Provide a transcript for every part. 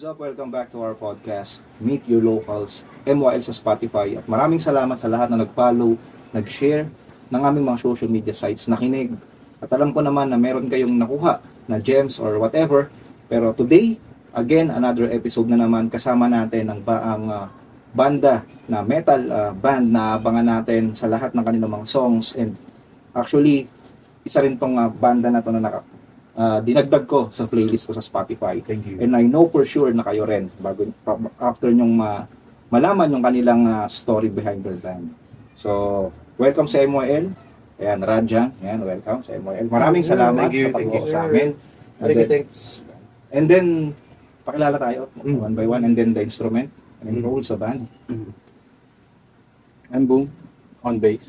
What's up? Welcome back to our podcast, Meet Your Locals, MYL sa Spotify. At maraming salamat sa lahat na nag-follow, nag-share ng aming mga social media sites, nakinig. At alam ko naman na meron kayong nakuha na gems or whatever. Pero today, again, another episode na naman kasama natin ang banda na metal band na abangan natin sa lahat ng kanilang mga songs. And actually, isa rin tong banda na to na dinagdag ko sa playlist ko sa Spotify. Thank you. And I know for sure na kayo rin after nyong malaman yung kanilang story behind their band. So, welcome sa MYL. Ayan, Radjang. Ayan, welcome sa MYL. Maraming salamat sa pag-walk sa amin. Thanks. And then, pakilala tayo one by one and then the instrument and role sa band. I'm Boom on bass.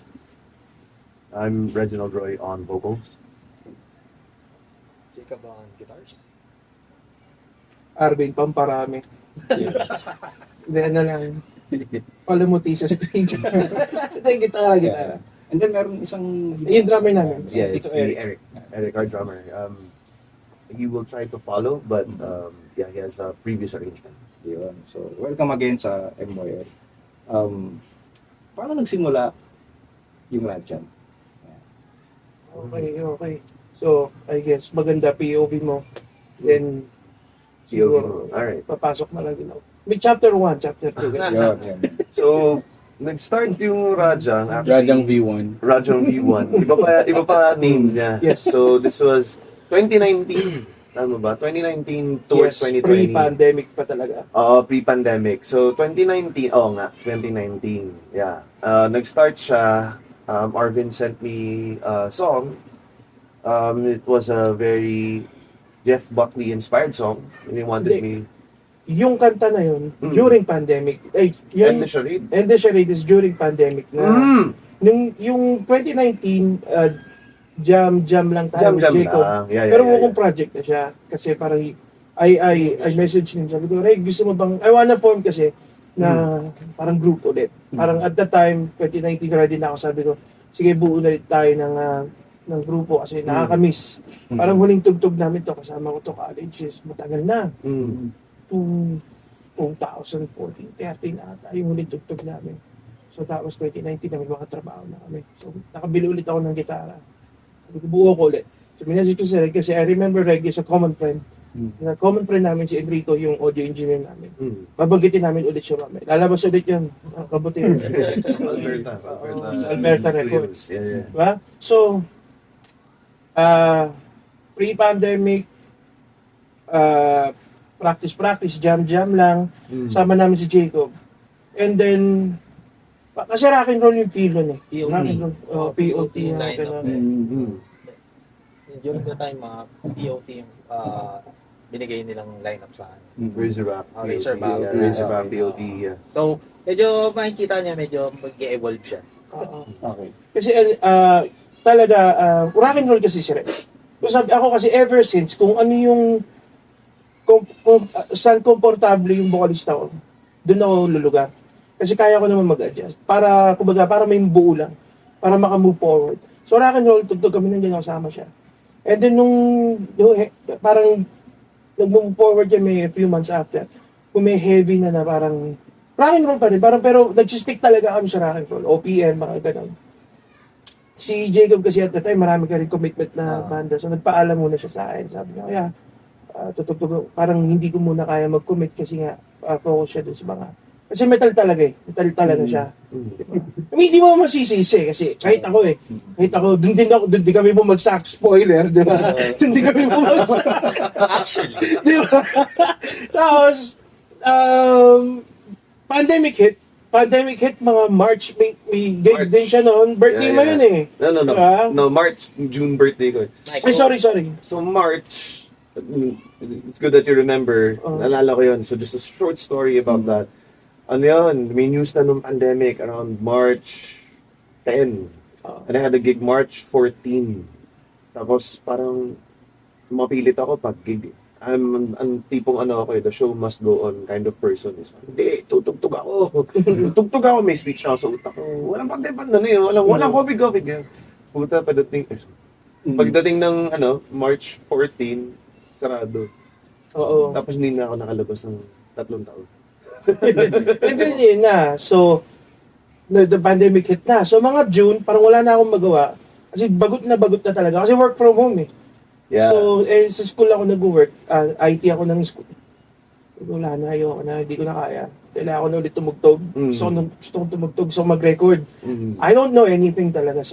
I'm Reginald Roy on vocals. Jacob on guitars. Arvin Pamparami. Hindi, ano lang. Palamuti sa stage. Ito yung gitara. And then meron isang Yung drummer namin. Yeah, it's Tito si Eric. Eric, our drummer. He will try to follow, but yeah, he has a previous arrangement. Yun. So, welcome again sa MYL. Paano nagsimula yung Radjang? Okay. So, I guess, maganda POV mo. Then, siguro, Alright. papasok na lang din ako. May chapter 1, chapter 2. Yun. So, nag-start yung Rajang. Rajang V1. Rajang V1. Iba pa name niya. Yes. So, this was 2019. Tama ba? 2019 towards Yes, 2020. pre-pandemic pa talaga. Pre-pandemic. So, 2019, nga, 2019. Yeah. Nag-start siya. Arvin sent me a song. It was a very Jeff Buckley inspired song. And he wanted me... Yung kanta na yun, during pandemic, And the charade. And the charade is during pandemic na. Yung 2019, jam lang tayo with Jacob. Lang. Yeah, Pero yeah, mukhang project na siya. Kasi parang, I message him. Sabi ko, Ray, gusto mo bang, I wanna form kasi na parang group ulit. Parang at the time, 2019, ready na ako. Sabi ko, sige, buo na ulit tayo ng grupo kasi nakakamiss. Parang huling tugtog namin to, kasama ko to college is matagal na. 2014, 13 ata yung huling tugtog namin. So tapos 2019 namin mga trabaho na kami. So nakabili ulit ako ng gitara. Sabi ko, buo ko ulit. So minasage ko si Reg kasi I remember Reg is a common friend. Na common friend namin si Enrico, yung audio engineer namin. Babanggitin namin ulit siya mamaya. Lalabas ulit yun. Kabuti yun. Alberta. Sa Alberta Records. Yeah. Diba? So, pre-pandemic, practice, jam lang. Sama namin si Jacob. And then, kasi rock and roll yung feel nun eh. POT na gano'n. During the time, POT yung binigay nilang lineup sa akin. Razorback. Razorback. Yeah, Razorback POD. Yeah. So, medyo makikita niya, medyo mag-evolve siya. Okay. Kasi talaga, rock and roll kasi si Rek. So sabi ako kasi ever since, kung ano yung, kung saan komportable yung vocalista ko, doon ako lulugar. Kasi kaya ko naman mag-adjust. Para, kumbaga, para may buo lang. Para maka-move forward. So rock and roll, tugtog kami nandiyan kasama siya. And then parang nag-move forward yan may a few months after. Kung may heavy na parang rock and roll pa rin. Parang, pero nag-stick talaga kami sa rock and roll. OPM, mga ganun. Si Jacob kasi at the time, marami ka rin commitment na banda. So nagpaalam muna siya sa akin. Sabi niya, kaya tutugtog, parang hindi ko muna kaya mag-commit kasi nga focus siya dun sa mga. Kasi metal talaga eh. Metal talaga siya. Diba? I mean, hindi mo masisisi kasi kahit ako, doon din kami bumagsak. Spoiler, di ba? Doon din kami bumagsak. Actually. Di ba? Tapos, pandemic hit mga March, may gig din siya noon. Birthday mo yun eh. No. Diba? No, June birthday ko. Ay, sorry. So March, it's good that you remember. Naalala ko yun. So just a short story about that. Ano yun, may news na nung pandemic around March 10. And I had a gig March 14. Tapos parang mapilit ako pag gig. I'm ang tipong the show must go on kind of person is, hindi, tutugtog ako. Tutugtog ako, may speech ako sa utak ko. Walang walang COVID. Puta, pagdating ng March 14, sarado. Oo. Tapos hindi na ako nakalabas ng 3 taon. And then yun na. So, the pandemic hit na. So, mga June, parang wala na akong magawa. Kasi bagot na talaga. Kasi work from home eh. Yeah. So, sa school ako nag-work. IT ako ng school. Wala na, ayoko na. Hindi ko na kaya. Kailangan ko na ulit tumugtog. Gusto kong tumugtog. Gusto kong mag-record. I don't know anything talaga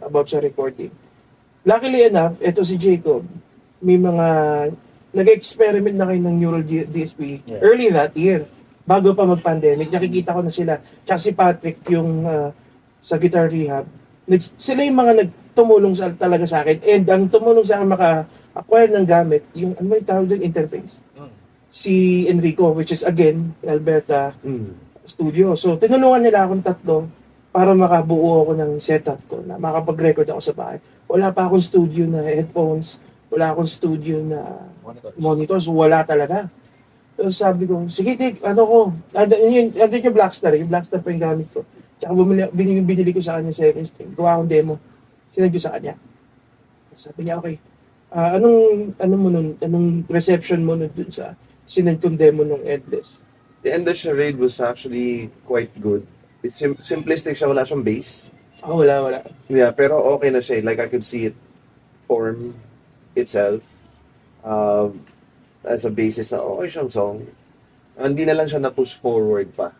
about sa recording. Luckily enough, eto si Jacob, may mga nag-experiment na kayo ng Neural DSP early that year. Bago pa mag-pandemic, nakikita ko na sila. Tsaka si Patrick, yung sa Guitar Rehab. Sila yung mga nagtumulong talaga sa akin. And ang tumulong sa akin maka-acquire ng gamit, yung ano yung tawag doon, interface. Si Enrico, which is again, Alberta Studio. So, tinulungan nila akong 3 para makabuo ako ng setup ko, na makapag-record ako sa bahay. Wala pa akong studio na headphones, wala akong studio na monitors, wala talaga. So, sabi ko, sige, andun yung Blackstar, yung Blackstar pa yung gamit ko. Tsaka binili ko sa kanya second string, gawa akong demo, sinend ko sa kanya. Sabi niya, okay, anong reception mo nun dun sa sinend kong demo ng Endless? The Endless Charade was actually quite good. It's simplistic siya, wala siyang bass. Wala. Yeah, pero okay na siya. Like, I could see it form itself as a basis na okay siyang song. Hindi na lang siya na-push forward pa.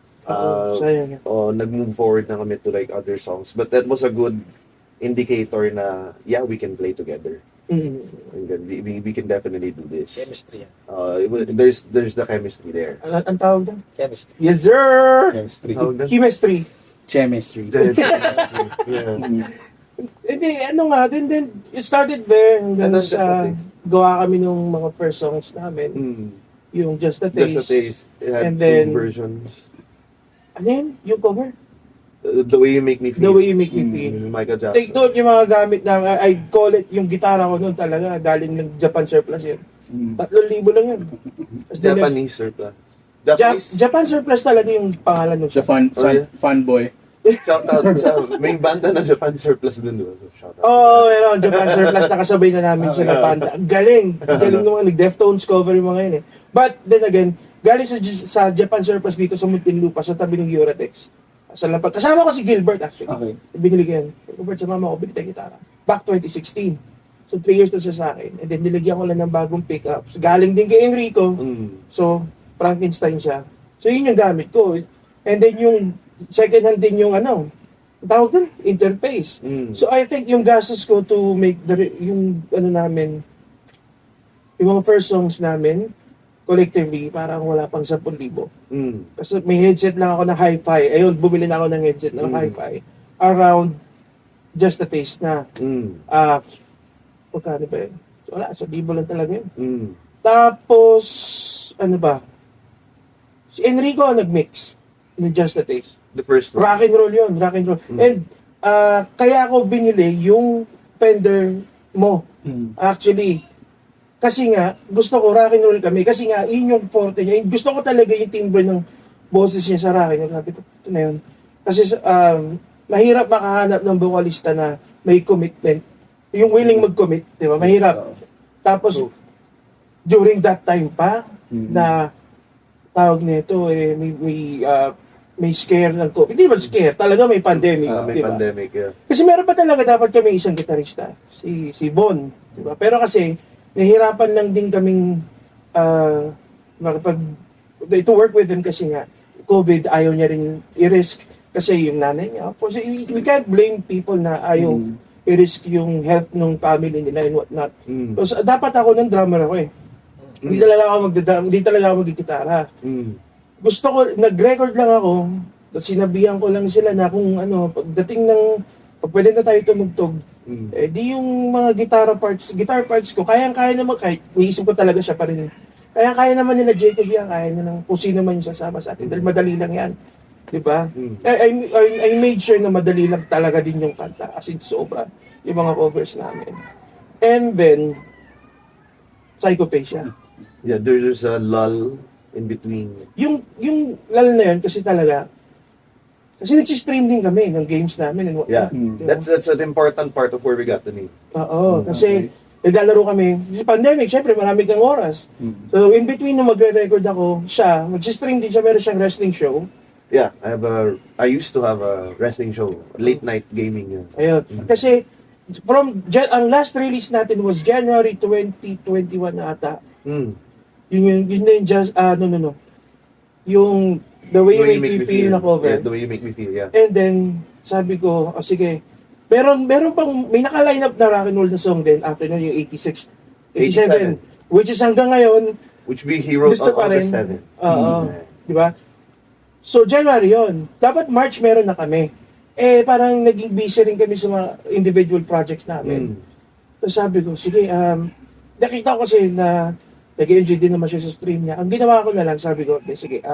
Sayang. Nag-move forward na kami to like other songs. But that was a good indicator na, yeah, we can play together. And then we can definitely do this. Chemistry yan. There's the chemistry there. Ang tawag doon? Chemistry. Yes, sir! Chemistry. Tawag na? Chemistry. Chemistry. Yeah. Hindi, then it started there. Hanggang And then Just a sa Taste. gawa kami nung mga first songs namin. Yung Just a Taste. Just a Taste. It had And then- 2 versions. Ano yun? Yung cover? The Way You Make Me Feel. The Way You Make Me Feel. Michael Jackson. Take note yung mga gamit na, I call it, yung gitara ko noon talaga, galing ng Japan surplus yun. 3,000 lang yun. Tapos then, Japanese surplus. Japanese. Japan surplus talaga yung pangalan nun. The fun boy. Shout out sa may banda ng Japan surplus din doon. So, shout out. Meron. Japan surplus, nakasabay na namin sila banda. Ang galing. Ang galing naman. Nag-Deftones cover yung mga yun eh. But then again, galing sa Japan surplus dito sa Muntinlupa, sa tabi ng Euratex. Sa lapag. Kasama ko si Gilbert actually. Okay. Binili ko yan. Gilbert, sa mama ko, bili tayo gitara. Back 2016. So 3 years na siya sa akin. And then nilagyan ko lang ng bagong pickups. Galing din kay Enrico. So, Frankenstein siya. So yun yung gamit ko. And then yung second hand din yung tawag doon, interface. So I think yung gastos ko to make yung namin, yung mga first songs namin, collectively, parang wala pang 10,000. Kasi may headset lang ako na hi-fi. Ayun, bumili na ako ng headset ng hi-fi. Around Just a Taste na. Magkano ba yun? So, wala, 1,000 lang talaga yun. Tapos, ano ba? Si Enrico ang nag-mix ng Just a Taste. The first one. Rock and roll yun, rock and roll. And kaya ako binili yung Fender mo. Actually, kasi nga, gusto ko rock and roll kami. Kasi nga, yun yung forte niya. Gusto ko talaga yung timbre ng boses niya sa rock and roll. Sabi ko, ito na yun. Kasi mahirap makahanap ng vocalista na may commitment. Yung willing mag-commit, di ba? Mahirap. Tapos, during that time pa, na tawag nito, may scare ng COVID. Hindi ba scare? Talaga may pandemic. May diba? pandemic, yeah. Kasi meron pa talaga dapat kami isang gitarista. Si Bon. Diba? Pero kasi, nahihirapan lang din kaming to work with him kasi nga, COVID, ayaw niya rin i-risk. Kasi yung nanay niya. Kasi we can't blame people na ayaw i-risk yung health ng family nila and whatnot. So, dapat ako ng drummer ako eh. Hindi talaga ako mag-gitara. Gusto ko, nag-record lang ako, sinabihan ko lang sila na kung pagdating ng, pag pwede na tayo tumugtog, di yung mga guitar parts ko, kayang-kaya naman, kahit niisip ko talaga siya pa rin. Kaya naman nila Jacob yan, kaya nila kung sino man yung sasama sa atin, dahil madali lang yan. Diba? I made sure na madali lang talaga din yung kanta, as in sobra, yung mga covers namin. And then, Psychopatia. Yeah, there's a lull in between. Yung lalo na yun kasi talaga kasi nag-stream din kami ng games namin and Yeah. whatnot. Diba? That's an important part of where we got the name. Oo, kasi naglalaro kami. Pandemic, syempre marami kang oras. So in between na magre-record ako, siya, mag-stream din siya, meron siyang wrestling show. Yeah, I used to have a wrestling show, late night gaming yun. Ayun. Kasi ang last release natin was January 2021 na ata. Mm. Yun na yung just, no. Yung The Way You Make Me Feel na cover. Yeah, The Way You Make Me Feel, yeah. And then, sabi ko, sige. Meron pang, may naka-line up na rock and roll na song din after nun, yung 86, 87. Which is hanggang ngayon, Which he wrote gusto on pa rin. August 7. Oo. Di ba? So, January yon. Dapat March meron na kami. Parang naging busy rin kami sa mga individual projects namin. Mm. So, sabi ko, sige, nakita ko kasi na nag-enjoy din naman siya sa stream niya. Ang ginawa ko na lang, sabi ko, sige,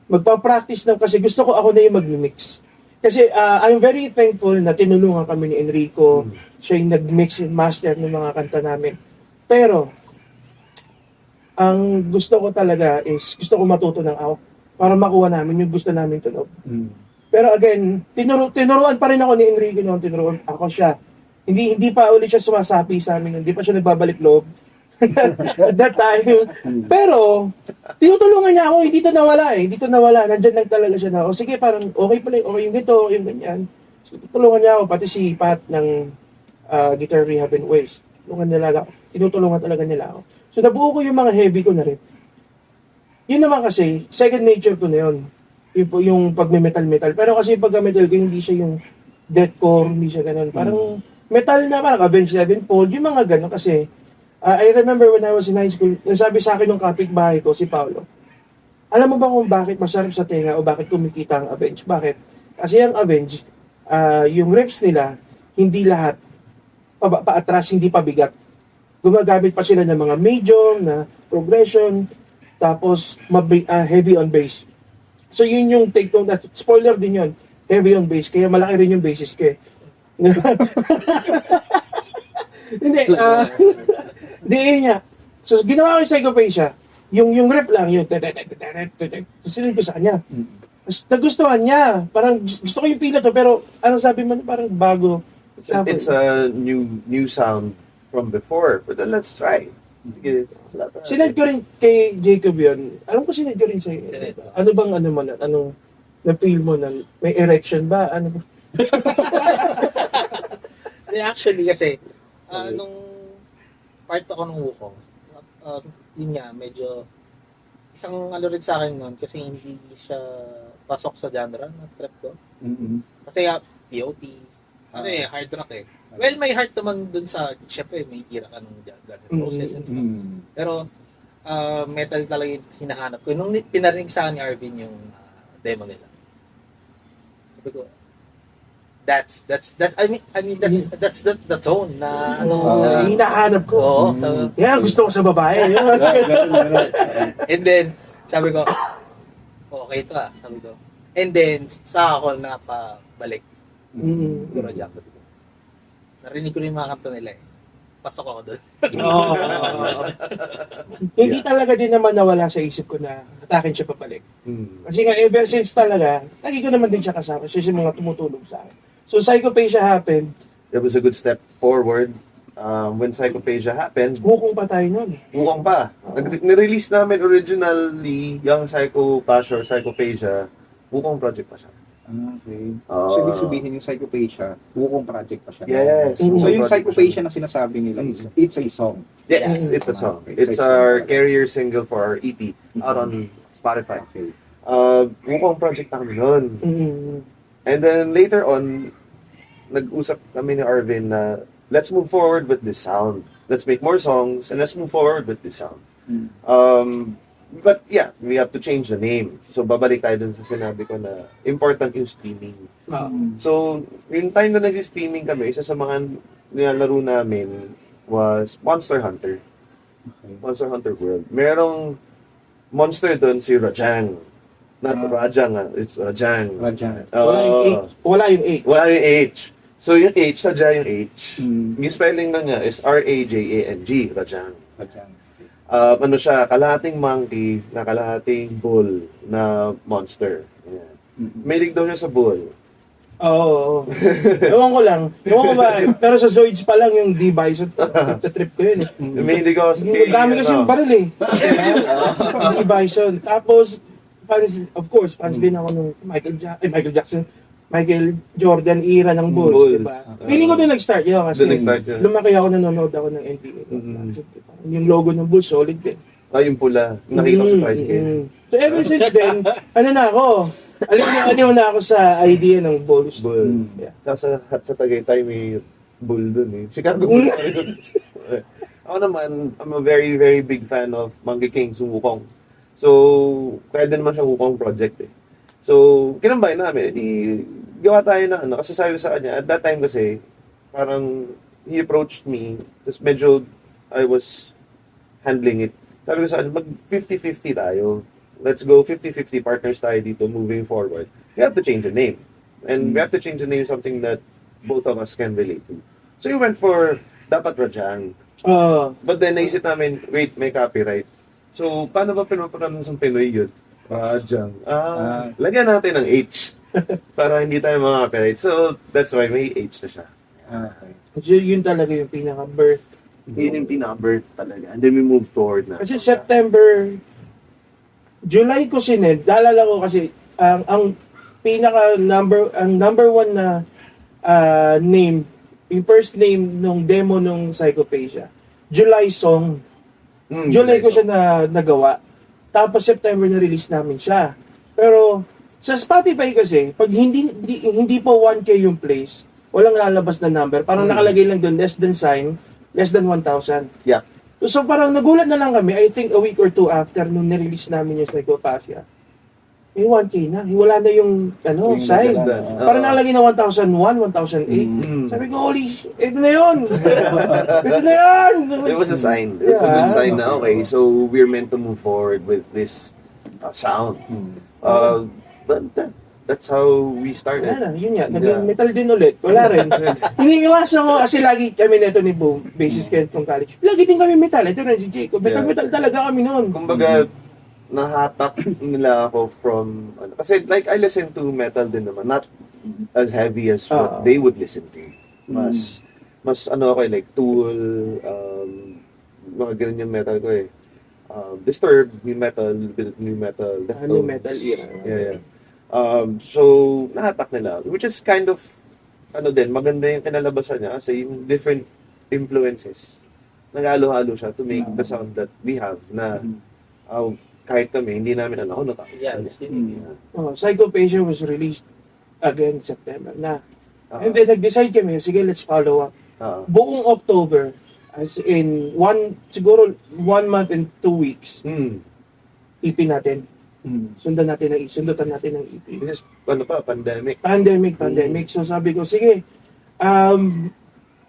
magpa-practice na kasi gusto ko ako na yung mag-mix. Kasi I'm very thankful na tinulungan kami ni Enrico. Siya yung nag-mix and master ng mga kanta namin. Pero, ang gusto ko talaga is, gusto ko matuto ng ako para makuha namin yung gusto namin tunog. Pero again, tinuruan pa rin ako ni Enrico noon, tinuruan ako siya. Hindi pa ulit siya sumasapi sa amin, hindi pa siya nagbabalik loob. At that time. Pero, tinutulungan niya ako, hindi to nawala. Nandyan lang talaga siya na, sige, parang okay pala, okay yung gito, yung ganyan. So, tutulungan niya ako, pati si Pat ng Guitar Rehab and Waste. Tinutulungan talaga nila ako. So, nabuo ko yung mga heavy ko na rin. Yun naman kasi, second nature ko na yun. Yung pag-metal-metal. Pero kasi pag-metal ko, hindi siya yung deathcore, hindi siya ganun. Parang metal na, parang Avenged Sevenfold, yung mga ganun kasi, I remember when I was in high school, nasabi sa akin ng kapitbahay ko, si Paolo, alam mo ba kung bakit masarap sa tenga o bakit kumikita ang Avenged? Bakit? Kasi ang Avenged, yung riffs nila, hindi lahat paatras, hindi pabigat. Gumagamit pa sila ng mga medium, na progression, tapos heavy on bass. So yun yung take note, spoiler din yun, heavy on bass, kaya malaki rin yung bassist ko. Hindi, hindi yun niya. So ginawa ko yung Psychopathia, yung rep lang, yun, so sinunod ko sa kanya. Tapos nagustuhan niya, parang gusto ko yung pila to, pero anong sabi mo, parang bago. It's a new sound from before, but then let's try. Sige, Sinad ko rin kay Jacob yun. Alam ko sinad ko rin sa'yo. Ano bang anong na-feel mo na may erection ba? Ano ba? Actually, kasi, nung part ako ng Wukong, yun nga, medyo, isang ano rin sa akin nun, kasi hindi siya pasok sa genre na trap ko. Kasi POT, hard rock eh. Well, may heart naman dun sa, syempre, may ira ka ng Guns N' Roses and stuff. Pero, metal talaga yung hinahanap ko. Nung pinarinig sa akin ni Arvin yung demo nila, sabi ko, that's the tone na, hinahanap ko. Oo. Yan, gusto ko sa babae. And then, sabi ko, okay to sabi ko. And then, sa ako napabalik. Pero Jack, narinig ko rin yung mga kanta nila Pasok ako doon. Hindi talaga din naman nawala sa isip ko na atakin siya papalik. Kasi nga, ever since talaga, lagi ko naman din siya kasama. Siya yung mga tumutulong sa akin. So, Psychopathia happened. That was a good step forward. When Psychopathia happened, Hukong pa tayo nun. bukang pa. Nirelease namin originally yung Psychopathia or Psychopathia, bukang project pa siya. Okay. So, ibig sabihin yung Psychopathia, Wukong project pa siya. Yes. So, Wukong yung project Psychopathia na sinasabi nila is, it's a song. Yes, it's a song. It's our carrier single for our EP out on Spotify. Okay. Bukang project namin nun. And then later on, nag-usap kami ni Arvin na let's move forward with this sound. Let's make more songs and let's move forward with this sound. But yeah, we have to change the name. So babalik tayo dun sa sinabi ko na important yung streaming. So yung time na nag-streaming kami, isa sa mga nilalaro namin was Monster Hunter. Monster Hunter World. Merong monster dun si Rajang. Not Rajang, it's Rajang. Rajang. Wala yung H. Wala yung H. So yung H, sadya yung H. Yung spelling na niya is R-A-J-A-N-G, Rajang. Rajang. Ano siya, kalahating monkey na kalahating bull na monster. Ayan. Mahilig daw niya sa bull. Oo. Ewan ko lang. Ewan ko ba, pero sa Zoids pa lang yung D-Bison, trip ko yun eh. May hindi ko Yung dami kasi yung baril eh. D-Bison. Tapos, of course, fans din ako ng Michael Jordan era ng Bulls, Bulls. diba? Feeling ko doon nag-start yun kasi Doon nag-start yun. lumaki ako, nanonood ako ng NBA. Yung logo ng Bulls, solid din. Yung pula. Nakita ko sa tricycle. So ever since then, ano na ako, aliw na ako sa idea ng Bulls. Bulls. Yeah. Sa Tagaytay may bull dun eh. Chicago Bulls. Ako naman, I'm a very, very big fan of Monkey King, Wukong. So, kaya din naman siya Wukong project eh. So, kinambay namin, gawa tayo na ano, kasi sabi ko sa kanya, at that time kasi, parang he approached me, tapos medyo I was handling it. Sabi ko sa kanya, mag 50-50 tayo. Let's go 50-50 partners tayo dito moving forward. We have to change the name. And we have to change the name something that both of us can relate to. So you went for dapat Rajang. But then naisip namin, wait, may copyright. So paano ba pinopronounce ng Pinoy yun? Rajang. Lagyan natin ng H. Para hindi tayo mga-copyright. So that's why may H na siya. Kasi yun talaga yung pinaka-birth. Yun yung pinaka-birth talaga. And then we move forward na. Kasi September, July ko sinend. Daalala ko kasi ang number one na name, yung first name nung demo nung Psychopathia, July song. July ko siya nagawa. Tapos September na release namin siya. Pero sa Spotify kasi, pag hindi po 1K yung plays, walang lalabas na number. Parang nakalagay lang doon less than sign, less than 1,000. Yeah. So parang nagulat na lang kami, I think a week or two after nung nirelease namin yung Psychopathia. May 1K na. Wala na yung size. Parang nakalagay na 1,001, 1,008. Sabi ko, holy shit, ito na yun! Ito na yun! It was a sign. It's a good sign na, okay, so we're meant to move forward with this sound. But that's how we started. Wala na, yun nga. Naging metal din ulit. Wala rin. Iniiwasan ko kasi lagi kami neto ni Boom, bassist Ken from college. Lagi din kami metal. Ito rin si Jacob. Metal talaga kami noon. Kumbaga, nahatak nila ako from, kasi like I listen to metal din naman, not as heavy as what they would listen to. Mas ako like Tool, mga ganun yung metal ko eh. Disturbed, new metal, bit of new metal. New metal era. Yeah. So, nahatak nila. Which is kind of, maganda yung kinalabasan niya kasi yung different influences. Nag-halo-halo siya to make the sound that we have na kahit kami, hindi namin natapos. Yeah, it's Psychopathia was released again September na. And then nag-decide kami, sige, let's follow up. Buong October, as in siguro 1 month and 2 weeks, EP natin. Sundutan natin ng EP. This is, pandemic. Pandemic. So sabi ko, sige,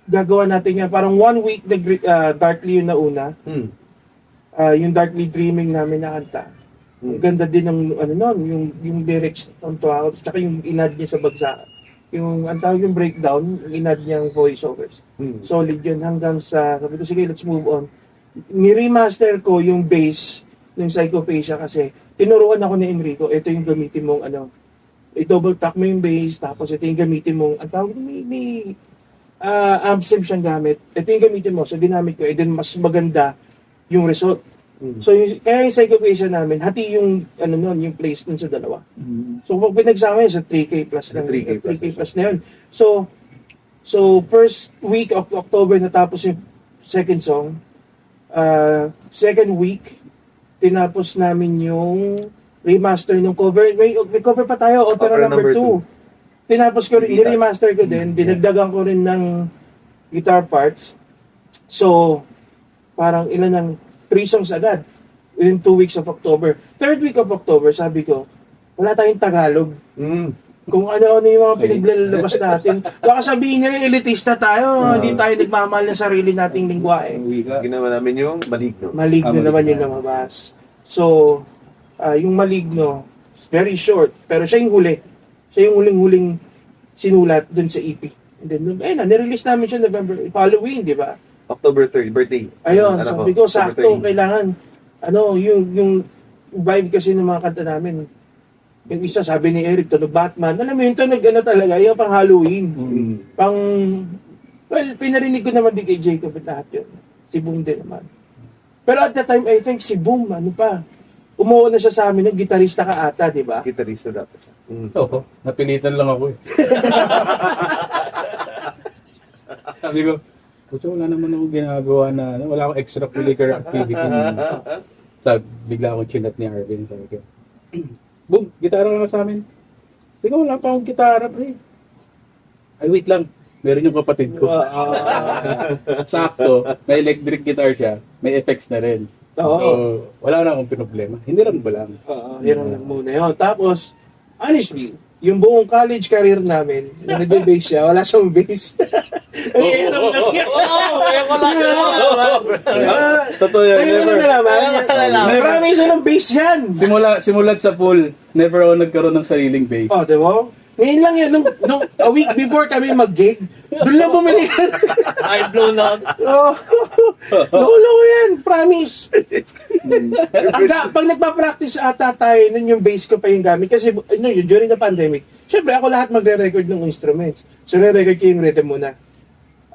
gagawa natin yan. Parang 1 week, Darkly yung nauna. Yung Darkly Dreaming namin na kanta. Ang ganda din ng, yung lyrics ng tuwa. Tsaka yung inad niya sa bagsakan. Yung, ang tawag yung breakdown, yung inad niyang voiceovers. Solid yun hanggang sa, sabi ko, sige, let's move on. Ni-remaster ko yung bass ng Psychopathia kasi tinuruan ako ni Enrico, ito yung gamitin mong i-double tap mo yung bass, tapos ito yung gamitin mong, ang tawag may amp sim siyang gamit. Ito yung gamitin mo, so ginamit ko, then mas maganda yung result. So kaya yung Psychopathia namin, hati yung yung place dun sa dalawa. So pag pinagsama yun sa 3K plus na 3K plus na yun. So first week of October natapos yung second song. Second week tinapos namin yung remaster ng cover. May cover pa tayo, Opera number 2. Tinapos ko rin, i-remaster ko din, dinagdagan ko rin ng guitar parts. So, parang 3 songs agad within 2 weeks of October. Third week of October, sabi ko, wala tayong Tagalog. Kung ano-ano yung mga pinaglalabas natin. Baka sabihin nila, elitista tayo, hindi tayo nagmamahal na sarili nating lingwa eh. Ginawa namin yung Maligno. Maligno naman yung lumabas. So, yung Maligno, it's very short, pero siya yung huli. Siya yung huling-huling sinulat dun sa EP. And then, nirelease namin siya November, Halloween, di ba? October 3rd, birthday. Ayun, sabi ko, sakto, kailangan, yung vibe kasi ng mga kanta namin, Yung isa, sabi ni Eric, tunog Batman. Alam mo yun, tunog ano talaga, yung pang Halloween. Pang, well, pinarinig ko naman din kay Jacob at lahat yun. Si Boom din naman. Pero at that time, I think si Boom, ano pa, umuo na siya sa amin, ng gitarista ka ata, di ba? Gitarista dapat siya. Oo, napilitan lang ako eh. Sabi ko, puto, wala naman ako ginagawa na, wala akong extracurricular activity. Sabi, bigla akong chinat ni Arvin. Sabi ko, boom, gitara lang sa amin. Sabi ko, wala pa akong gitara, pre. Ay, wait lang. Meron yung kapatid ko. Sakto, may electric guitar siya, may effects na rin. Oo. So, wala na akong problema. Hiniram ko lang. Hirang lang muna yun. Tapos, honestly, yung buong college career namin, na nagbe-bass siya, wala siyang bass. Ay, hirang lang yan. Kaya wala siya. Totoo yan, Ayun never. na naman. Never. Marami siya ng bass yan. Simulat sa pool, never ako nagkaroon ng sariling bass. Oh, di ba? Ngayon lang yun, nung a week before kami mag-gig, doon lang bumili yan. I'm blown out. Oh, lolo yan, promise. Pag nagpa-practice ata tayo, nun yung bass ko pa yung gamit. Kasi during the pandemic, syempre ako lahat magre-record ng instruments. So, re-record ko yung rhythm muna.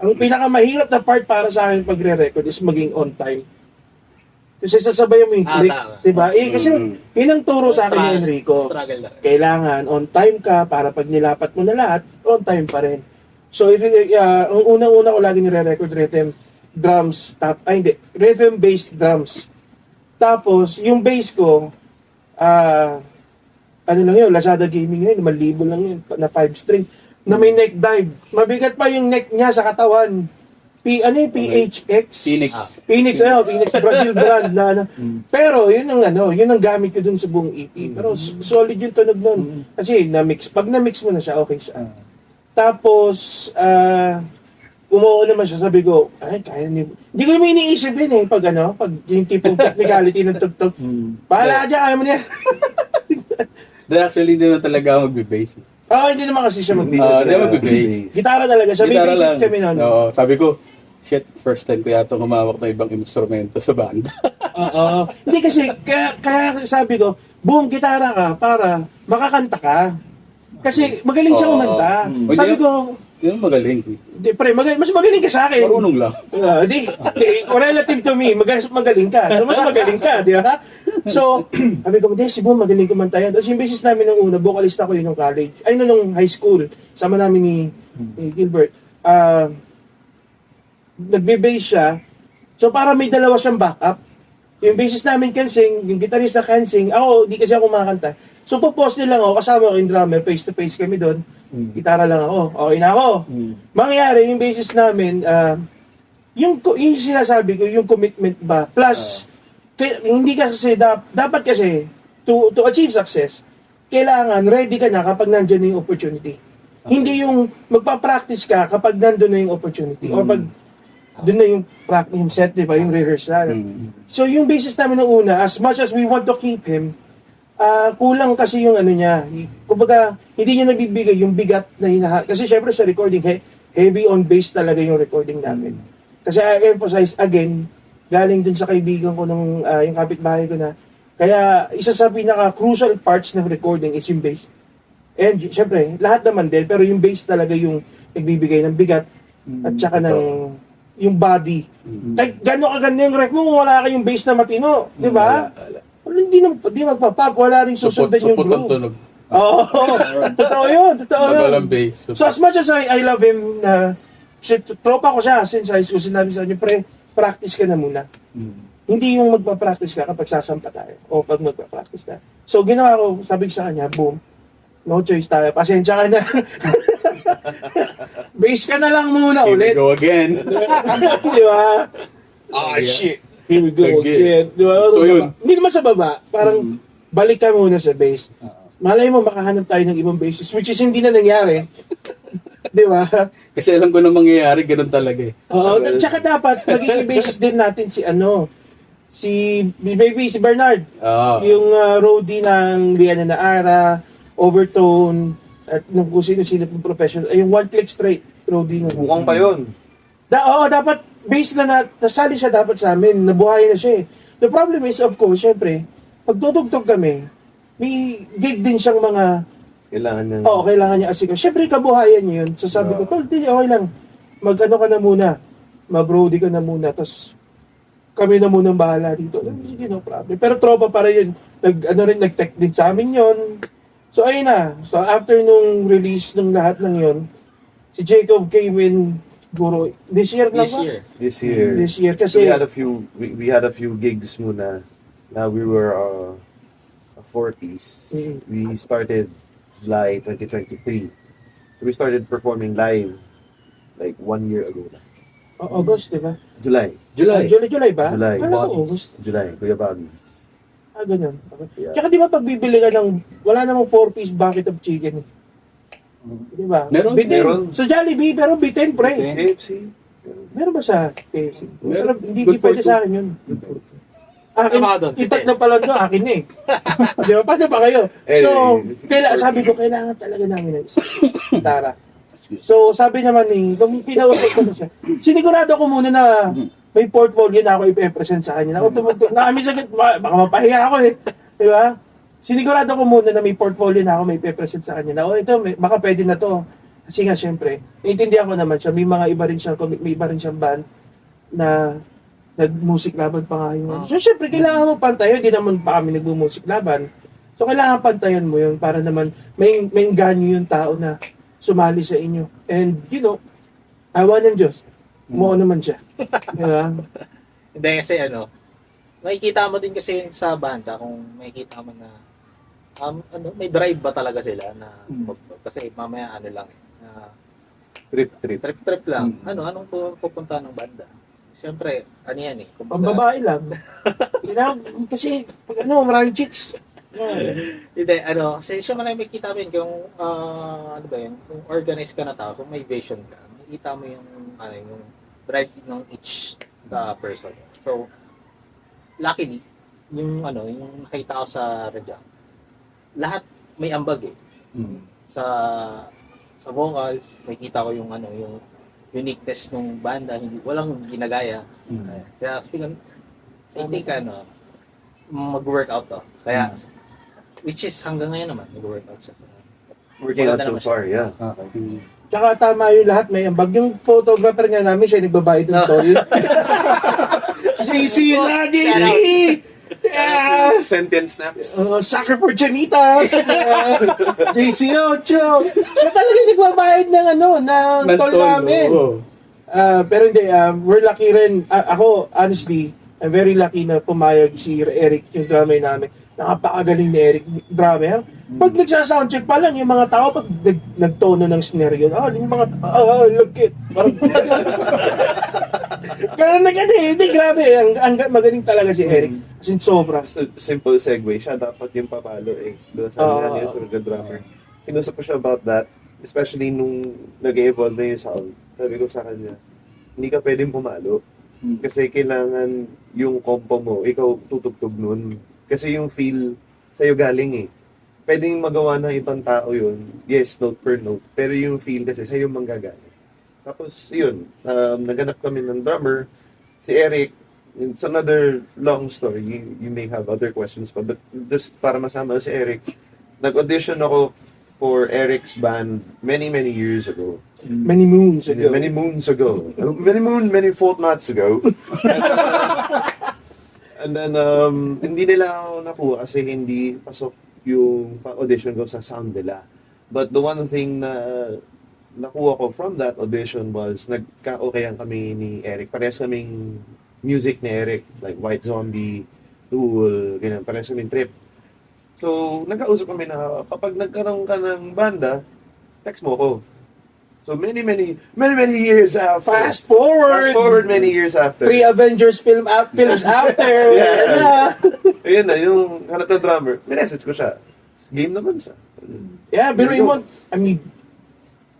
Ang pinakamahirap na part para sa akin pagre-record is maging on time. Kasi sasabayan mo yung click, tama. diba? Kasi yun ang turo sa akin ni Enrico. Struggle na. Kailangan on time ka para pag nilapat mo na lahat, on time pa rin. So, ang unang-una ko lagi nire-record rhythm drums, rhythm-based drums. Tapos, yung bass ko, ano lang yun, Lazada Gaming ngayon, 5,000 lang yun, na 5-string, na may neck dive. Mabigat pa yung neck niya sa katawan. PHX? Phoenix Brazil brand na ano. Pero yun ang gamit ko dun sa buong EP. Pero solid yung tunog nun. Kasi pag na-mix mo na siya, okay siya. Tapos, umuo naman siya, sabi ko, ay, kaya niyo. Hindi ko naman iniisip din pag yung tipong technicality ng tugtog. Bahala ka dyan, kaya mo niya. Actually, hindi na talaga ako magbe-bass. Hindi naman kasi siya Hindi magbe-bass. Gitara talaga siya. May Gitara bassist lang. kami noon. Oo, sabi ko, shit, first time ko yata humawak ng ibang instrumento sa banda. Oo. Hindi kasi, kaya sabi ko, boom, gitara ka para makakanta ka. Kasi magaling siya Oo. kumanta. Mm. Sabi ko, Yun ang magaling. di, pre, mas magaling ka sa akin. Marunong lang. Di, relative to me, magaling ka. So, mas magaling ka, di ba? So, sabi ko, si boom, magaling kumanta yan. Tapos yung basis namin nung una, vocalista ko yun nung college. Ay, nung high school. Sama namin ni Gilbert. Nagbe-bass siya. So, para may dalawa siyang backup. Yung bassist namin can sing, yung guitarista can sing. Ako, di kasi ako makakanta. So, poposte lang ako, kasama ko yung drummer, face-to-face kami doon. Gitara lang ako. Okay na ako. Mangyayari, yung bassist namin, yung sinasabi ko, yung commitment ba, plus, hindi kasi, dapat kasi, to achieve success, kailangan ready ka na kapag nandiyan na yung opportunity. Hindi yung magpa-practice ka kapag nandun na yung opportunity. Or pag doon na yung practice, yung set, di ba, yung rehearsal. So yung basis namin ng una, as much as we want to keep him, kulang kasi yung ano niya. Kumbaga, hindi niya nabibigay yung bigat na hinahal. Kasi syempre sa recording, heavy on bass talaga yung recording namin. Kasi I emphasize again, galing dun sa kaibigan ko nung yung kapitbahay ko na, kaya isa sa pinaka-crucial parts ng recording is yung bass. And syempre, lahat naman din, pero yung bass talaga yung nagbibigay ng bigat at saka ng yung body. Kahit gano'n kaganda yung rec mo, wala kayong bass na matino, di ba? Hindi magpapap, wala rin susundan yung Support ang groove. tunog. Oo, totoo yun. Walang bass. So as much as I love him, tropa ko siya since high school, sinabi sa kanya, practice ka na muna. Hindi yung magpa-practice ka kapag sasampa tayo o pag magpa-practice na. So ginawa ko, sabi ko sa kanya, boom, no choice tayo, pasensya ka na. Base ka na lang muna Here we ulit. go again. Di ba? Shit. Here we go again. Di ba? So yun. Hindi naman sa baba, parang balik ka muna sa base. Malay mo, makahanap tayo ng ibang bases, which is hindi na nangyari. Di ba? Kasi alam ko na mangyayari, ganun talaga eh. Oo, tsaka dapat, magiging basis din natin si Bernard. Oo. Yung roadie ng Liana na Ara, Overtone, at nung kung sino-sino ng professional, ay yung One Click Straight roadie ng Mukhang pa yun. dapat base na nasali siya dapat sa amin, nabuhay na siya eh. The problem is, of course, syempre, pag tutugtog kami, may gig din siyang mga, Kailangan niya. kailangan niya asikaso. Siyempre, kabuhayan niya yun. So sabi ko, tol, di, okay lang. Mag-ano ka na muna. Mag-roadie ka na muna. Tapos, kami na munang bahala dito. Sige, no problem. Pero tropa pa rin yun. Nag-tech din sa amin yun. So, ayun na. So, after nung release ng lahat ng yun, si Jacob came in, siguro, this year na This ba? year. This year. This year. So Kasi, we had a few gigs muna. Now we were a 4-piece. We started July 2023. So we started performing live like 1 year ago na. August, di ba? July. July ba? July. Ano ba, August? July. Kuya Bobby's. Ganyan. Yeah. Tsaka di ba pag bibili ka ng, wala namang 4-piece bucket of chicken. Di ba? Meron. Bitin. Meron. Sa Jollibee, pero bitin, pre. Bitin. KFC. Meron ba sa KFC? Pero Meron. hindi Good pwede for sa akin yun. Akin, Tama ka doon, itat bitin. na pala to, akin eh. Di ba? Paano ba kayo? Eh, So, sabi ko, kailangan talaga namin ng isang Tara. So, sabi naman nung kinausap ko na siya, sinigurado ko muna na may portfolio na ako ipe-present sa kanya. Ako tumutulog na kami sagad, baka mapahiya ako eh. Di ba? Sinigurado ko muna na may portfolio na ako may ipe-present sa kanya. Na, ito, baka pwede na to. Kasi nga, syempre, naiintindihan ko naman siya, may iba rin siyang band na nag-music laban pa nga yun. So, syempre, kailangan mo pantayan. Hindi naman pa kami nag-music laban. So, kailangan pantayan mo yun para naman may ganyo yung tao na sumali sa inyo. And, awa ng Diyos. Umuo naman siya. Diba? Hindi kasi makikita mo din kasi sa banda kung makikita mo na may drive ba talaga sila na kasi mamaya lang na trip lang. Anong pupunta ng banda? Siyempre, yan eh. Ang babae lang. Kasi, pag maraming chicks. Hindi, kasi siya man ay makikita mo yun kung, kung organized ka na tao, kung may vision ka, makikita mo yung drive ng each person. So, luckily, yung nakita ko sa Reject, lahat may ambag eh. Sa vocals, makikita ko yung uniqueness ng banda, walang ginagaya. Kaya, I think, mag-workout to. Kaya, which is hanggang ngayon naman, mag-workout siya. Working out Maganda so naman siya. far, yeah. Okay. Tsaka tama yung lahat may ambag. Yung photographer nga namin, siya nagbabayad ng toll. JC! JC! Sentence snaps. Soccer for Chanitas! JC Ocho! Siya talaga nagbabayad ng ng toll namin. Pero hindi, we're lucky rin. Ako, honestly, I'm very lucky na pumayag si Eric, yung drummer namin. Nakapakagaling ni Eric, drummer. Pag nagsa-soundcheck pa lang, yung mga tao, pag nagtono ng snare yun, yung mga, look it. Ganun na ganun, hindi, grabe. Ang magaling talaga si Eric. As in, sobra. Simple segue. Siya dapat yung papalo eh. Doon sa niya yung drummer. Kinusap ko siya about that. Especially nung nag-evolve na yung sound. Sabi ko sa kanya, hindi ka pwedeng pumalo. Kasi kailangan yung compo mo, ikaw tutugtog nun. Kasi yung feel sa'yo galing eh. Pwedeng magawa ng ibang tao yun. Yes, note per note. Pero yung feel kasi sa'yo manggagaling. Tapos yun, naganap kami ng drummer. Si Eric, it's another long story. You may have other questions pa. But just para masama si Eric, nag-audition ako for Eric's band many years ago. Many moons ago. Many moons ago. Many fortnights ago. And then, hindi nila ako nakuha kasi hindi pasok yung audition ko sa sound nila. But the one thing na nakuha ko from that audition was nagka-okayan kami ni Eric. Parehas kaming music ni Eric. Like White Zombie, Tool, ganyan. Parehas kaming trip. So, nagkausap kami na kapag nagkaroon ka ng banda, text mo ko. So, many years after. Fast forward many years after. 3 Avengers films after. Yeah. Ayun na, yung hanap na drummer. Minessage ko siya. Game naman siya. Yeah, pero mo, I mean,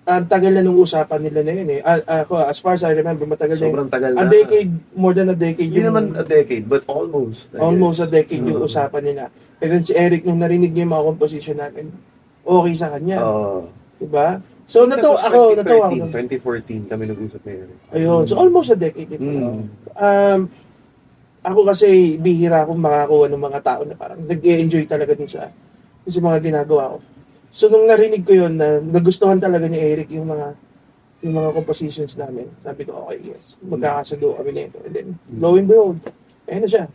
ang tagal na nung usapan nila na yun eh. Ako, as far as I remember, matagal Sobrang tagal na. na. A decade, more than a decade. Hindi naman a decade, but almost. Almost a decade yung usapan nila. Pero si Eric, nung narinig niya yung mga composition natin, okay sa kanya. Diba? So, natawa ako. 2014 kami nag-usap na yun. Ayun. So, almost a decade. Ako kasi, bihira akong makakuha ng mga tao na parang nag-enjoy talaga dun sa Yung sa mga ginagawa ko. So nung narinig ko yun, na nagustuhan talaga ni Eric yung mga compositions namin. Sabi ko, okay, yes. Magkakasundo kami nito. And then, lo and behold, ayun na siya.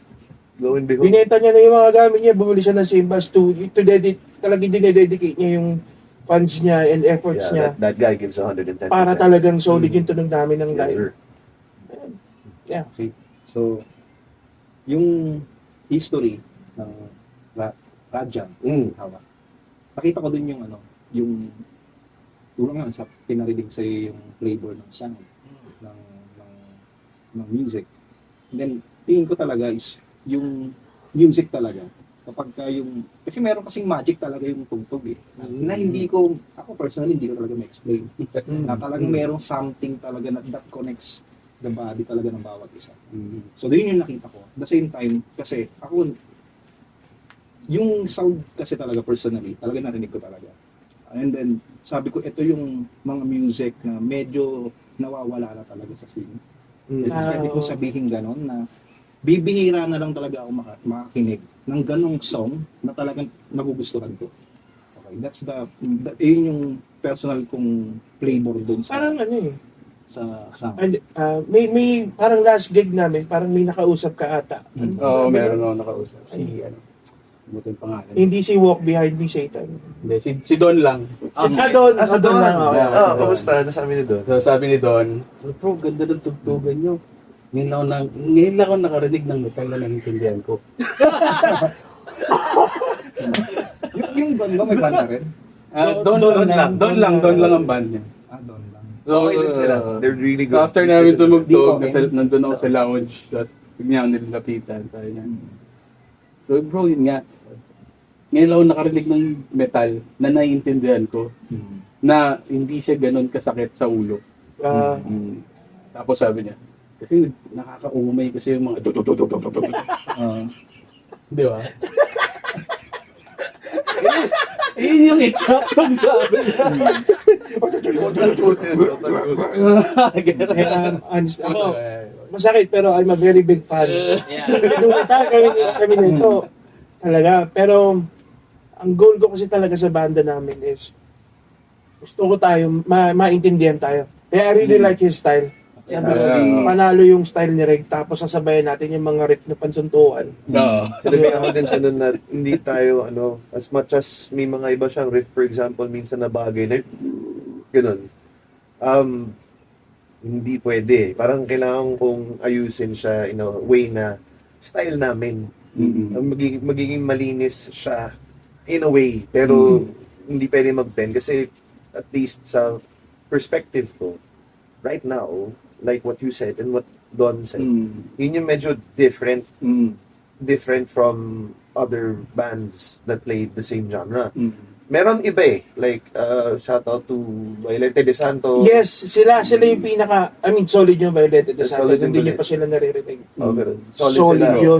Lo and behold. Binenta niya na yung mga gamit niya, bumili siya ng Simbas to talagang dinededicate niya yung funds niya and efforts niya Yeah, that guy gives 110%. para talagang solid yung tunog namin ng Yes, live. sir. Okay. So, yung history ng Rajang, hawa. Nakita ko dun yung tulong nga sa pinarinig sa yung flavor ng sound ng, ng, ng music. And then, tingin ko talaga is yung music talaga. Kapag kasi meron kasing magic talaga yung tugtog eh. Na hindi ko, ako personally, hindi ko talaga ma-explain. Na talagang merong something talaga na that connects the body talaga ng bawat isa. So, yun yung nakita ko. At the same time, kasi ako, yung sound kasi talaga personally, talaga narinig ko talaga. And then, sabi ko, ito yung mga music na medyo nawawala na talaga sa scene. Pwede ko sabihin ganon na bibihira na lang talaga ako makakinig ng ganong song na talagang nagugustuhan ko. Okay, yun yung personal kong flavor doon Parang sa sound. and, may parang last gig namin, parang may nakausap ka ata. Oo, meron ako nakausap. Buto yung pangalan. Hindi si Walk Behind Me Satan. Hindi, si Don lang. Sa Don. Sa Don. lang. Okay. Kamusta? Nasabi ni Don? So sabi ni Don, so bro, ganda ng tugtugan nyo. Ngayon lang ako nakarinig ng metal na naintindihan ko. yung Don ba may banda rin? Don lang ang band niya. Don lang. So, Okay din sila. They're really good. after namin tumugtog, Di okay. nandun ako sa lounge, tapos bigyan ako nilapitan, sabi niya. So bro, yun nga. Ngayon lang ako nakarinig ng metal na naiintindihan ko na hindi siya ganun kasakit sa ulo. Tapos sabi niya, kasi nakakaumay kasi yung mga di ba? Yes, yun yung exactong sabi niya. Honest ako, masakit pero I'm a very big fan. Nung kami nito, talaga. Pero, ang goal ko kasi talaga sa banda namin is, gusto ko tayo, maintindihan tayo. Kaya I really like his style. Sabi ko, panalo yung style ni Reg, tapos sasabayan natin yung mga riff na pansuntuan. Sinabi ako din siya nun na hindi tayo, as much as may mga iba siyang riff, for example, minsan na bagay na, ganun. Hindi pwede. Parang kailangan kong ayusin siya in a way na style namin. Magiging malinis siya in a way. Pero hindi pwede mag-bend kasi at least sa perspective ko, right now, like what you said and what Don said, yun yung medyo different from other bands that played the same genre. Meron iba like shout out to Violete de Santo. Yes, sila yung solid yung Violete de Santo. Solid yung Hindi niyo Violete. pa sila naririnig. Pero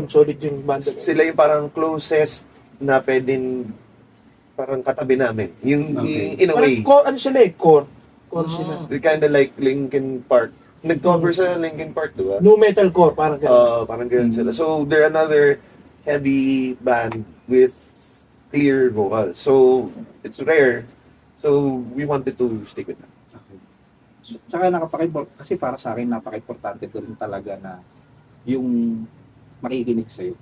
Solid yung banda. Sila yung parang closest na pwedeng parang katabi namin. Yung in a way. Parang core sila. They're kinda like Linkin Park. Nag-cover sa Linkin Park, diba? No metal core, parang gano'n. Parang ganun sila. So, they're another heavy band with clear vocals. So, it's rare. So, we wanted to stick with that. Okay. So, tsaka kasi para sa akin napaka-importante din talaga na yung makikinig sa'yo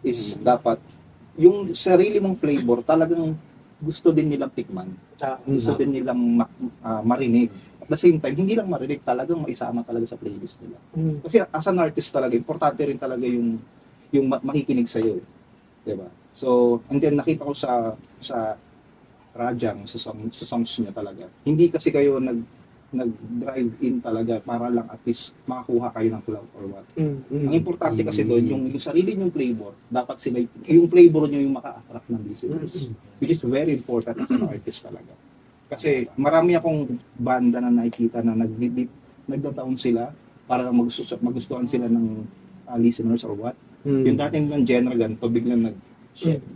is dapat yung sarili mong flavor talagang gusto din nilang tikman. Gusto din nilang marinig. At the same time, hindi lang marinig, talagang maisama talaga sa playlist nila. Kasi as an artist talaga, importante rin talaga yung makikinig sa'yo. Diba? So, and then nakita ko sa Rajang, sa songs niya talaga. Hindi kasi kayo nag-drive in talaga para lang at least makakuha kayo ng clout or what. Ang importante kasi doon, yung sarili niyong flavor, dapat yung flavor niyo yung maka-attract ng listeners. Which is very important as an artist talaga. Kasi marami akong banda na nakikita na nagdataon sila para magustuhan sila ng listeners or what. Yung dating ng genre ganito, biglang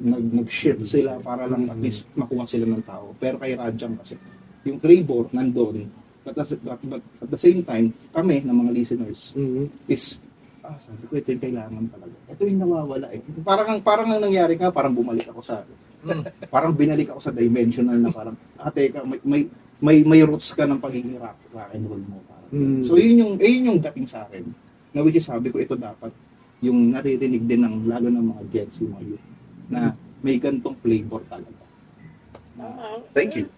nag-shift sila para lang at least makuha sila ng tao. Pero kay Rajang kasi, yung flavor nandun, but at the same time, kami ng mga listeners is, sabi ko, ito yung kailangan talaga. Ito yung nawawala eh. Parang ang nangyari nga, parang bumalik ako sa Parang binalik ako sa dimensional na parang, teka, may roots ka ng pagiging rock and roll mo. Parang. So yun yung dating sa akin. Na which is sabi ko, ito dapat yung naririnig din ng lalo ng mga Gen Z, mga youth, na may gantong flavor talaga. Thank you.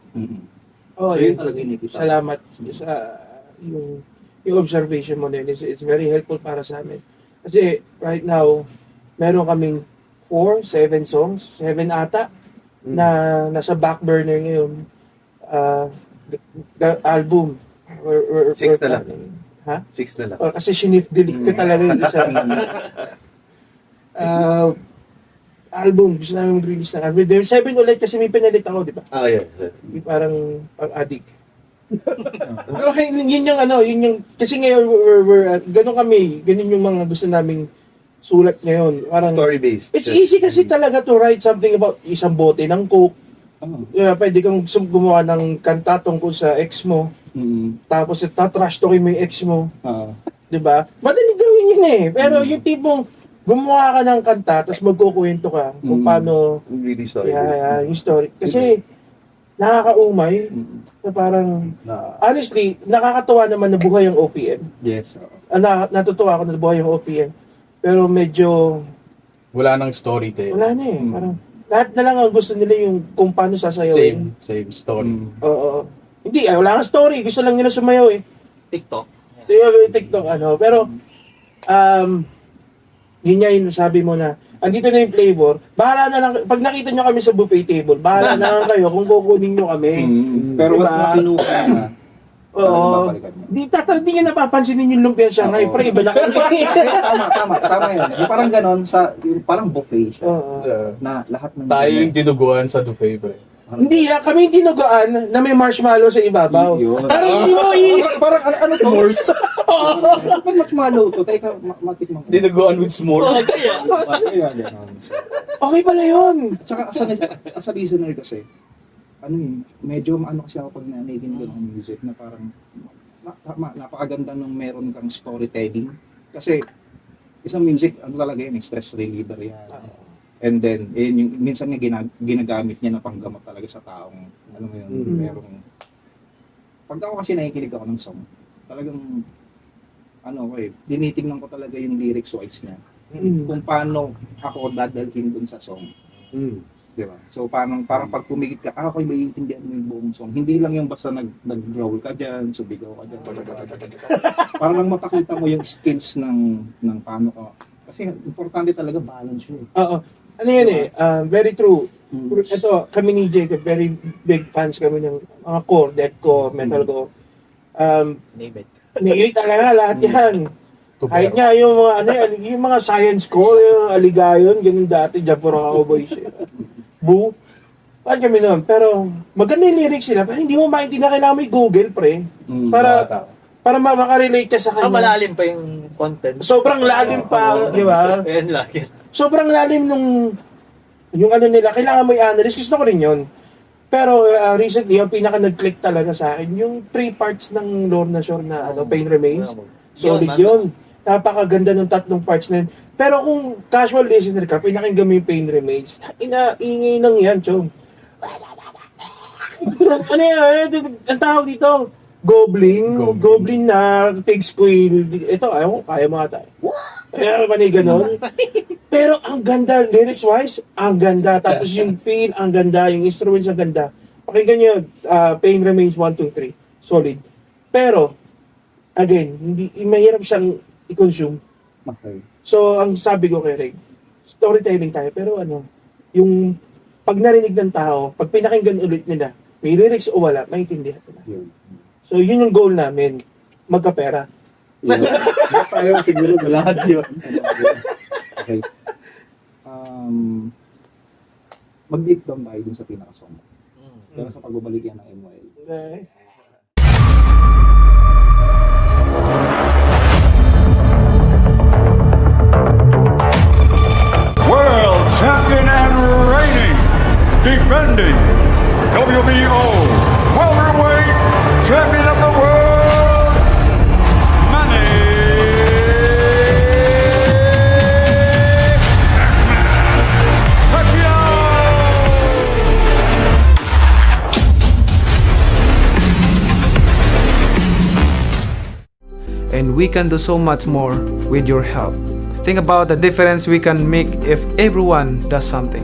Oh, So yun talaga yung nakikita. salamat sa yung observation mo din. It's very helpful para sa amin. Kasi right now, meron kaming 7 songs, 7 ata, na nasa back burner ngayon. Album. Six na lang. Ha? 6 na lang. Kasi sinip-delete ko talaga yung isa. Album, gusto namin mag-release ng album. There's 7 ulit kasi may pinalit ako, di ba? Yeah. Yung parang pang-addict. Okay, yun yung, kasi ngayon, ganun yung mga gusto naming sulat ngayon. Parang, Story-based. it's easy kasi talaga to write something about isang bote ng coke. Pwede kang gumawa ng kanta tungkol sa ex mo. Tapos tatrash talkin mo yung ex mo. Di ba? Madali gawin yun eh. Pero yung tipong gumawa ka ng kanta, tapos magkukwento ka kung paano Really story-based. yung story. Kasi nakakaumay na parang, honestly, nakakatuwa naman na buhay ang OPM. Yes. Natutuwa ako na buhay ang OPM. Pero medyo, Wala nang story tayo. wala na eh. Parang, lahat na lang ang gusto nila yung kung paano sasayawin. Same story. Oo. Hindi, wala kang story. Gusto lang nila sumayaw eh. TikTok. Yung TikTok, Pero, yun nga yung sabi mo na, andito na yung flavor, bahala na lang, pag nakita nyo kami sa buffet table, bahala na lang kayo kung kukunin nyo kami. Pero Diba? once na kinuha na, Oo. babalikan mo. Di nyo napapansinin yung lumpia siya ngayon, pero iba na kami. tama yun. Yung parang ganon, yung parang buffet siya. Oo. Na lahat ng... Tayo yung dinuguan sa buffet, pre. Hindi, kami yung tinugaan na may marshmallow sa ibabaw. Yun. Parang hindi mo Parang ano s'mores? Ba't marshmallow to? Teka, matikman ko. Dinuguan with s'mores. Kaya ganon. Okay pala yun. Tsaka as a listener kasi, medyo kasi ako pag naninig ko ng music na parang napakaganda nung meron kang storytelling. Kasi isang music, talaga yun, stress reliever yan. And then, yung minsan nga ginagamit niya na panggamot talaga sa taong, merong, pag ako kasi nakikinig ako ng song, talagang, tinitingnan ko talaga yung lyrics wise niya. Kung paano ako dadalhin dun sa song. Diba? So parang pag pumigit ka, okay, maiintindihan mo yung buong song. Hindi lang yung basta nag-growl ka dyan, subigaw ka dyan. Parang lang mapakita mo yung skills ng paano ka. Kasi importante talaga balance yun. Oo. Ano yan eh, very true. Ito, kami ni Jacob, very big fans kami ng mga core, deathcore, metalcore. Name it. Nailit talaga lahat yan. Kahit nga yung mga, yung mga science core, yung aligayon, ganun dati, dyan for a cowboy shit. Boo. Paano kami nun? Pero maganda yung lyrics sila, pero hindi mo maintindihan, kailangan mo i-google, pre. Para makarelate ka sa So, kanya. malalim pa yung content. Sobrang lalim pa, di ba? Ayan lagi. Sobrang lalim nung yung nila, kailangan mo i-analyze. Gusto ko rin yun. Pero recently, yung pinaka nag-click talaga sa akin, yung 3 parts ng Lorna Shore na Pain Remains. Solid yun. Napakaganda ng 3 parts na yun. Pero kung casual listener ka, pinakinggan mo yung Pain Remains, ingay nang yan, chong. Ano yan? Ang tawag dito? Goblin na pig squeal. Ito, kaya mo ata. Kaya ba ni ganon? Pero ang ganda, lyrics-wise, ang ganda. Tapos yung feel, ang ganda. Yung instruments, ang ganda. Pakinggan nyo, Pain Remains 1, 2, 3. Solid. Pero, again, hindi mahirap siyang i-consume. Okay. So, ang sabi ko kay Ray, storytelling tayo. Pero yung pag narinig ng tao, pag pinakinggan ulit nila, may lyrics o wala, maintindihan nila. Yun. So, yun yung goal namin. Magkapera. Tayo siguro lahat yun. Okay. Mag-deep down tayo dun sa pinaka-song. Pero sa pagbabalik yan ng MYL. Okay. World champion and reigning, defending WBO welterweight champion of the world, Manny Pacquiao. and we can do so much more with your help. Think about the difference we can make if everyone does something.